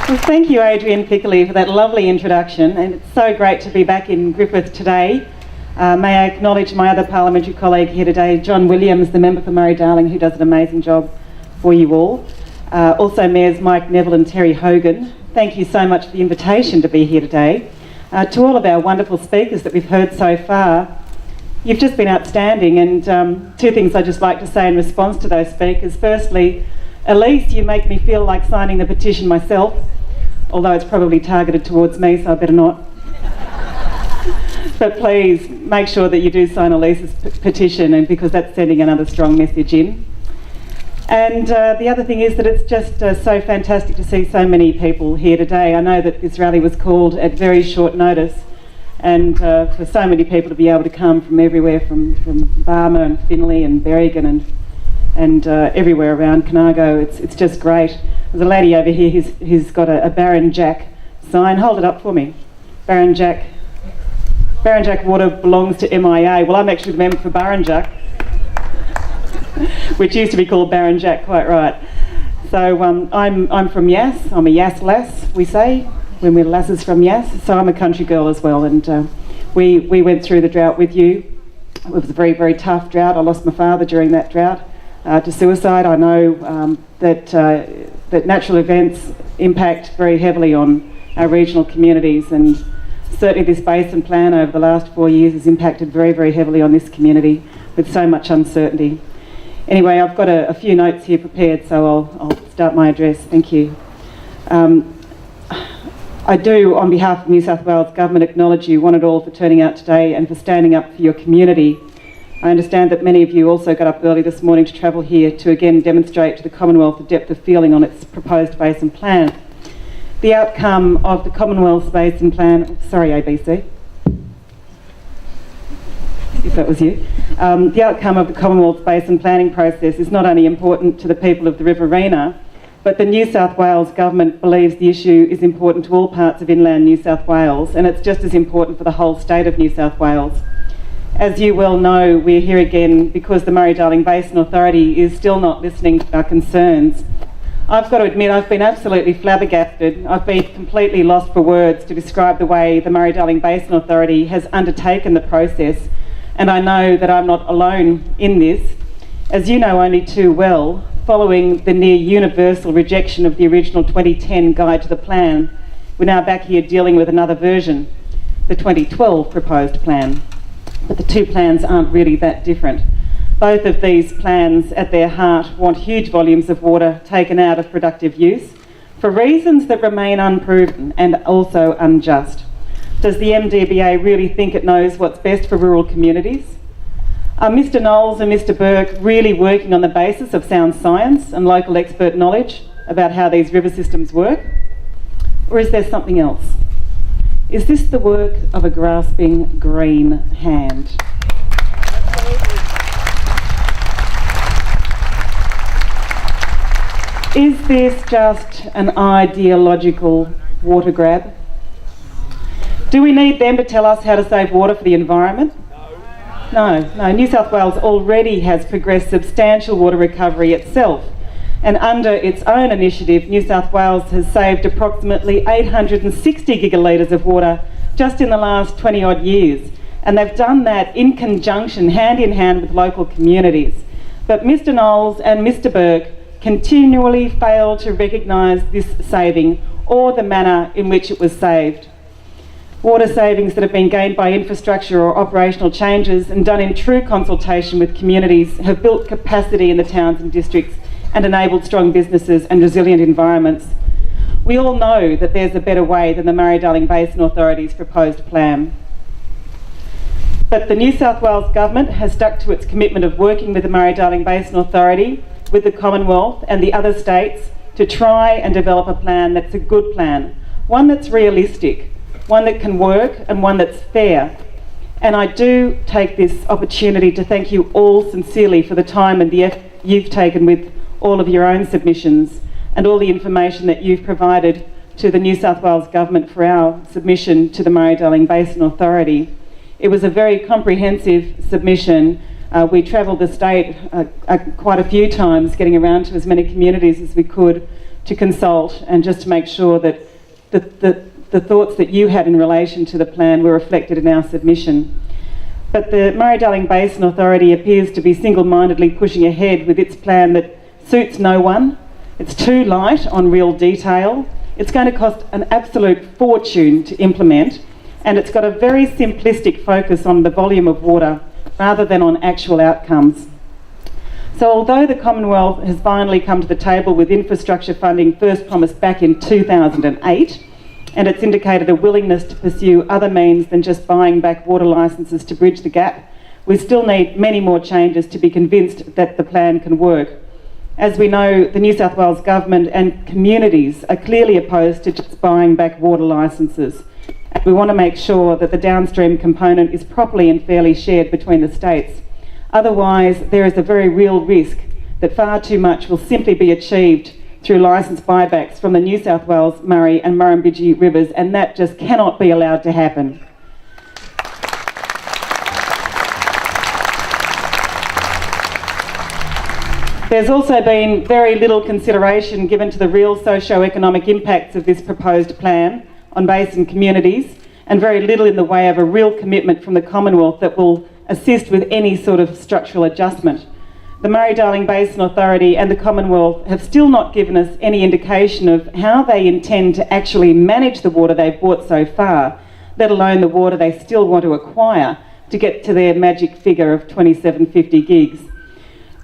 Well, thank you, Adrian Piccoli, for that lovely introduction, and it's so great to be back in Griffith today. May I acknowledge my other parliamentary colleague here today, John Williams, the member for Murray-Darling, who does an amazing job for you all. Also Mayors Mike Neville and Terry Hogan, thank you so much for the invitation to be here today. To all of our wonderful speakers that we've heard so far, you've just been outstanding, and two things I'd just like to say in response to those speakers. Firstly, Elise, you make me feel like signing the petition myself, although it's probably targeted towards me, so I better not. But please make sure that you do sign Elise's petition, and because that's sending another strong message in. And the other thing is that it's just so fantastic to see so many people here today. I know that this rally was called at very short notice, and for so many people to be able to come from everywhere, from Barmer and Finley and Berrigan and everywhere around Conago, it's just great. There's a lady over here who's got a Baron Jack sign. Hold it up for me. Baron Jack water belongs to MIA. Well, I'm actually the member for Baron Jack, which used to be called Baron Jack, quite right. So I'm from Yass. I'm a Yass lass, we say, when we're lasses from Yass. So I'm a country girl as well, and we went through the drought with you. It was a very, very tough drought. I lost my father during that drought to suicide. I know that natural events impact very heavily on our regional communities, and certainly this Bason plan over the last 4 years has impacted very, very heavily on this community with so much uncertainty. Anyway, I've got a few notes here prepared, so I'll start my address. Thank you. I do, on behalf of New South Wales Government, acknowledge you one and all for turning out today and for standing up for your community. I understand that many of you also got up early this morning to travel here to again demonstrate to the Commonwealth the depth of feeling on its proposed Basin plan. The outcome of the Commonwealth's Basin plan, sorry ABC, if that was you. The outcome of the Commonwealth's Basin planning process is not only important to the people of the Riverina, but the New South Wales Government believes the issue is important to all parts of inland New South Wales, and it's just as important for the whole state of New South Wales. As you well know, we're here again because the Murray-Darling Basin Authority is still not listening to our concerns. I've got to admit, I've been absolutely flabbergasted. I've been completely lost for words to describe the way the Murray-Darling Basin Authority has undertaken the process, and I know that I'm not alone in this. As you know only too well, following the near universal rejection of the original 2010 guide to the plan, we're now back here dealing with another version, the 2012 proposed plan. But the two plans aren't really that different. Both of these plans, at their heart, want huge volumes of water taken out of productive use for reasons that remain unproven and also unjust. Does the MDBA really think it knows what's best for rural communities? Are Mr Knowles and Mr Burke really working on the basis of sound science and local expert knowledge about how these river systems work? Or is there something else? Is this the work of a grasping green hand? Is this just an ideological water grab? Do we need them to tell us how to save water for the environment? No. New South Wales already has progressed substantial water recovery itself, and under its own initiative, New South Wales has saved approximately 860 gigalitres of water just in the last 20 odd years, and they've done that in conjunction, hand in hand with local communities. But Mr Knowles and Mr Burke continually fail to recognise this saving or the manner in which it was saved. Water savings that have been gained by infrastructure or operational changes and done in true consultation with communities have built capacity in the towns and districts and enabled strong businesses and resilient environments. We all know that there's a better way than the Murray-Darling Basin Authority's proposed plan. But the New South Wales Government has stuck to its commitment of working with the Murray-Darling Basin Authority, with the Commonwealth and the other states to try and develop a plan that's a good plan, one that's realistic, one that can work and one that's fair. And I do take this opportunity to thank you all sincerely for the time and the effort you've taken with all of your own submissions and all the information that you've provided to the New South Wales Government for our submission to the Murray-Darling Basin Authority. It was a very comprehensive submission. We travelled the state quite a few times, getting around to as many communities as we could to consult and just to make sure that the thoughts that you had in relation to the plan were reflected in our submission. But the Murray-Darling Basin Authority appears to be single-mindedly pushing ahead with its plan that suits no one. It's too light on real detail. It's going to cost an absolute fortune to implement, and it's got a very simplistic focus on the volume of water rather than on actual outcomes. So although the Commonwealth has finally come to the table with infrastructure funding first promised back in 2008, and it's indicated a willingness to pursue other means than just buying back water licences to bridge the gap, we still need many more changes to be convinced that the plan can work. As we know, the New South Wales Government and communities are clearly opposed to just buying back water licences. And we want to make sure that the downstream component is properly and fairly shared between the states. Otherwise, there is a very real risk that far too much will simply be achieved through licence buybacks from the New South Wales, Murray and Murrumbidgee rivers, and that just cannot be allowed to happen. There's also been very little consideration given to the real socio-economic impacts of this proposed plan on Basin communities, and very little in the way of a real commitment from the Commonwealth that will assist with any sort of structural adjustment. The Murray-Darling Basin Authority and the Commonwealth have still not given us any indication of how they intend to actually manage the water they've bought so far, let alone the water they still want to acquire to get to their magic figure of 2750 gigs.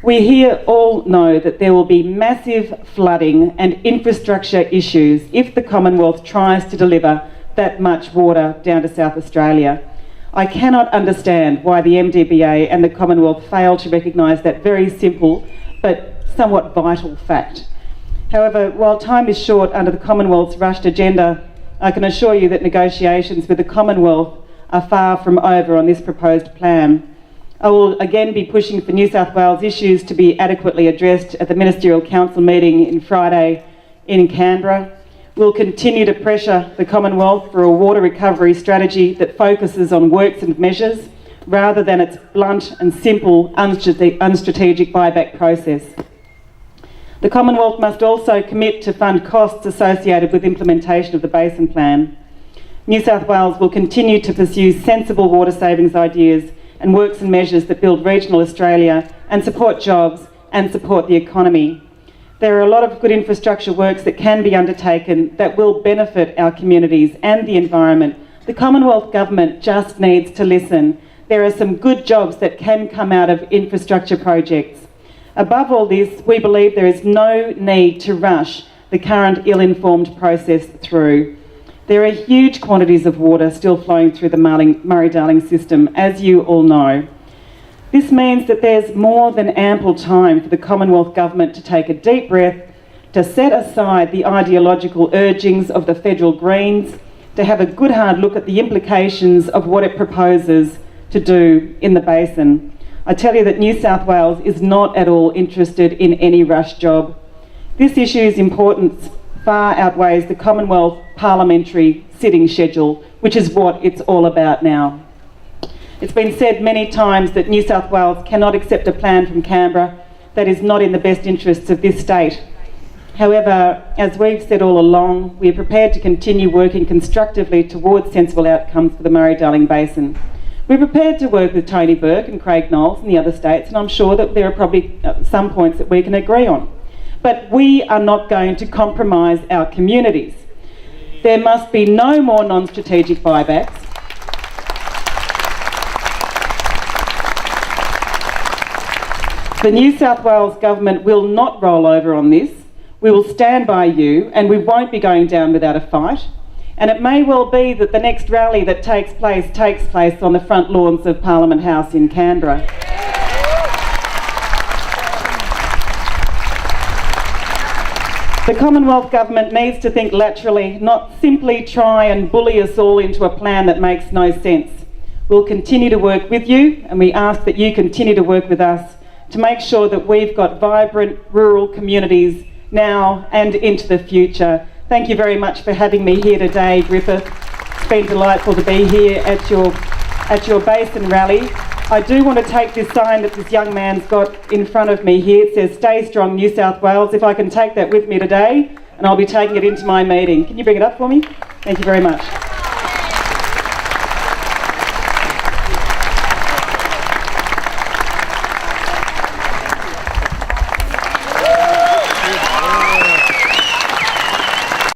We here all know that there will be massive flooding and infrastructure issues if the Commonwealth tries to deliver that much water down to South Australia. I cannot understand why the MDBA and the Commonwealth fail to recognise that very simple but somewhat vital fact. However, while time is short under the Commonwealth's rushed agenda, I can assure you that negotiations with the Commonwealth are far from over on this proposed plan. I will again be pushing for New South Wales issues to be adequately addressed at the Ministerial Council meeting in Friday in Canberra. We'll continue to pressure the Commonwealth for a water recovery strategy that focuses on works and measures rather than its blunt and simple unstrategic buyback process. The Commonwealth must also commit to fund costs associated with implementation of the Basin Plan. New South Wales will continue to pursue sensible water savings ideas and works and measures that build regional Australia and support jobs and support the economy. There are a lot of good infrastructure works that can be undertaken that will benefit our communities and the environment. The Commonwealth Government just needs to listen. There are some good jobs that can come out of infrastructure projects. Above all this, we believe there is no need to rush the current ill-informed process through. There are huge quantities of water still flowing through the Murray-Darling system, as you all know. This means that there's more than ample time for the Commonwealth Government to take a deep breath, to set aside the ideological urgings of the federal Greens, to have a good hard look at the implications of what it proposes to do in the basin. I tell you that New South Wales is not at all interested in any rush job. This issue's importance far outweighs the Commonwealth parliamentary sitting schedule, which is what it's all about now. It's been said many times that New South Wales cannot accept a plan from Canberra that is not in the best interests of this state. However, as we've said all along, we are prepared to continue working constructively towards sensible outcomes for the Murray-Darling Basin. We're prepared to work with Tony Burke and Craig Knowles and the other states, and I'm sure that there are probably some points that we can agree on. But we are not going to compromise our communities. There must be no more non-strategic buybacks. The New South Wales Government will not roll over on this. We will stand by you, and we won't be going down without a fight. And it may well be that the next rally that takes place on the front lawns of Parliament House in Canberra. The Commonwealth Government needs to think laterally, not simply try and bully us all into a plan that makes no sense. We'll continue to work with you, and we ask that you continue to work with us to make sure that we've got vibrant rural communities now and into the future. Thank you very much for having me here today, Griffith. It's been delightful to be here at your Basin rally. I do want to take this sign that this young man's got in front of me here. It says, "Stay strong, New South Wales." If I can take that with me today and I'll be taking it into my meeting. Can you bring it up for me? Thank you very much.